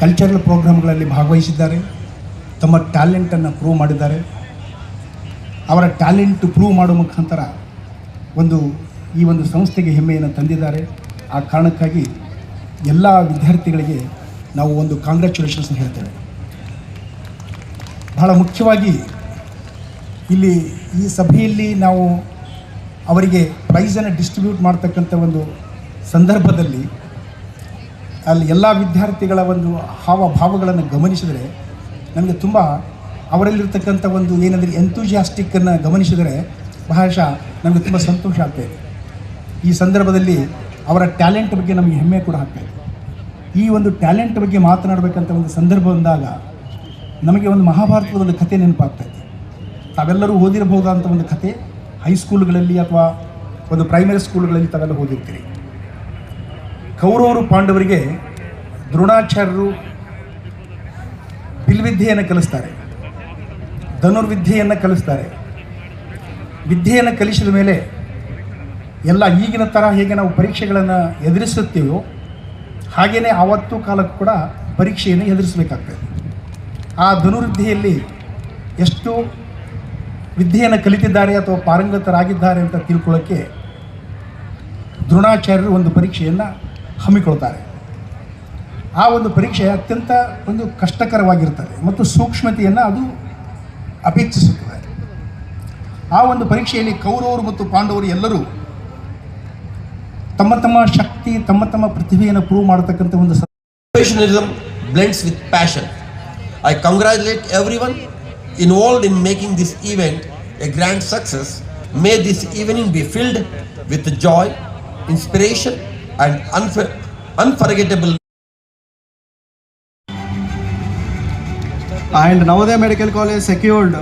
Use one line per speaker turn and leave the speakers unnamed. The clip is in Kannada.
ಕಲ್ಚರಲ್ ಪ್ರೋಗ್ರಾಮ್ಗಳಲ್ಲಿ ಭಾಗವಹಿಸಿದ್ದಾರೆ, ತಮ್ಮ ಟ್ಯಾಲೆಂಟನ್ನು ಪ್ರೂವ್ ಮಾಡಿದ್ದಾರೆ. ಅವರ ಟ್ಯಾಲೆಂಟ್ ಪ್ರೂವ್ ಮಾಡೋ ಮುಖಾಂತರ ಈ ಒಂದು ಸಂಸ್ಥೆಗೆ ಹೆಮ್ಮೆಯನ್ನು ತಂದಿದ್ದಾರೆ. ಆ ಕಾರಣಕ್ಕಾಗಿ ಎಲ್ಲ ವಿದ್ಯಾರ್ಥಿಗಳಿಗೆ ನಾವು ಒಂದು ಕಾಂಗ್ರ್ಯಾಚುಲೇಷನ್ಸ್ ಹೇಳ್ತೇವೆ. ಬಹಳ ಮುಖ್ಯವಾಗಿ ಇಲ್ಲಿ ಈ ಸಭೆಯಲ್ಲಿ ನಾವು ಅವರಿಗೆ ಪ್ರೈಸನ್ನು ಡಿಸ್ಟ್ರಿಬ್ಯೂಟ್ ಮಾಡ್ತಕ್ಕಂಥ ಒಂದು ಸಂದರ್ಭದಲ್ಲಿ ಅಲ್ಲಿ ಎಲ್ಲ ವಿದ್ಯಾರ್ಥಿಗಳ ಒಂದು ಹಾವಭಾವಗಳನ್ನು ಗಮನಿಸಿದರೆ ನಮಗೆ ತುಂಬ ಅವರಲ್ಲಿರ್ತಕ್ಕಂಥ ಒಂದು ಏನಂದರೆ ಎಂತೂಜಿಯಾಸ್ಟಿಕ್ಕನ್ನು ಗಮನಿಸಿದರೆ ಬಹಳಶಃ ನಮಗೆ ತುಂಬ ಸಂತೋಷ ಆಗ್ತಾಯಿದೆ. ಈ ಸಂದರ್ಭದಲ್ಲಿ ಅವರ ಟ್ಯಾಲೆಂಟ್ ಬಗ್ಗೆ ನಮಗೆ ಹೆಮ್ಮೆ ಕೂಡ ಆಗ್ತಾಯಿದೆ. ಈ ಒಂದು ಟ್ಯಾಲೆಂಟ್ ಬಗ್ಗೆ ಮಾತನಾಡಬೇಕಂತ ಒಂದು ಸಂದರ್ಭ ಬಂದಾಗ ನಮಗೆ ಒಂದು ಮಹಾಭಾರತದ ಒಂದು ಕಥೆ ನೆನಪಾಗ್ತಾಯಿದೆ. ತಾವೆಲ್ಲರೂ ಓದಿರಬಹುದಾದಂಥ ಒಂದು ಕಥೆ ಹೈಸ್ಕೂಲ್ಗಳಲ್ಲಿ ಅಥವಾ ಒಂದು ಪ್ರೈಮರಿ ಸ್ಕೂಲ್ಗಳಲ್ಲಿ ತಾವೆಲ್ಲ ಓದಿರ್ತೀರಿ. ಕೌರವರು ಪಾಂಡವರಿಗೆ ದ್ರೋಣಾಚಾರ್ಯರು ಬಿಲ್ವಿದ್ಯೆಯನ್ನು ಕಲಿಸ್ತಾರೆ, ಧನುರ್ವಿದ್ಯೆಯನ್ನು ಕಲಿಸ್ತಾರೆ. ವಿದ್ಯೆಯನ್ನು ಕಲಿಸಿದ ಮೇಲೆ ಎಲ್ಲ ಈಗಿನ ಥರ ಹೇಗೆ ನಾವು ಪರೀಕ್ಷೆಗಳನ್ನು ಎದುರಿಸುತ್ತೀವೋ ಹಾಗೆಯೇ ಆವತ್ತು ಕಾಲಕ್ಕೂ ಕೂಡ ಪರೀಕ್ಷೆಯನ್ನು ಎದುರಿಸಬೇಕಾಗ್ತದೆ. ಆ ಧನುರ್ವಿದ್ಯೆಯಲ್ಲಿ ಎಷ್ಟು ವಿದ್ಯೆಯನ್ನು ಕಲಿತಿದ್ದಾರೆ ಅಥವಾ ಪಾರಂಗತರಾಗಿದ್ದಾರೆ ಅಂತ ತಿಳ್ಕೊಳ್ಳೋಕ್ಕೆ ದ್ರೋಣಾಚಾರ್ಯರು ಒಂದು ಪರೀಕ್ಷೆಯನ್ನು ಹಮ್ಮಿಕೊಳ್ತಾರೆ. ಆ ಒಂದು ಪರೀಕ್ಷೆ ಅತ್ಯಂತ ಒಂದು ಕಷ್ಟಕರವಾಗಿರ್ತದೆ ಮತ್ತು ಸೂಕ್ಷ್ಮತೆಯನ್ನು ಅದು ಅಪೇಕ್ಷಿಸುತ್ತದೆ. ಆ ಒಂದು ಪರೀಕ್ಷೆಯಲ್ಲಿ ಕೌರವರು ಮತ್ತು ಪಾಂಡವರು ಎಲ್ಲರೂ ತಮ್ಮ ತಮ್ಮ ಶಕ್ತಿ ತಮ್ಮ ತಮ್ಮ ಪ್ರತಿಭೆಯನ್ನು ಪ್ರೂವ್ ಮಾಡತಕ್ಕಂಥ ಒಂದು
Professionalism blends with passion. I congratulate everyone involved in making this event a grand success. May this evening be filled with joy, inspiration and unforgettable.
And Navodaya Medical College secured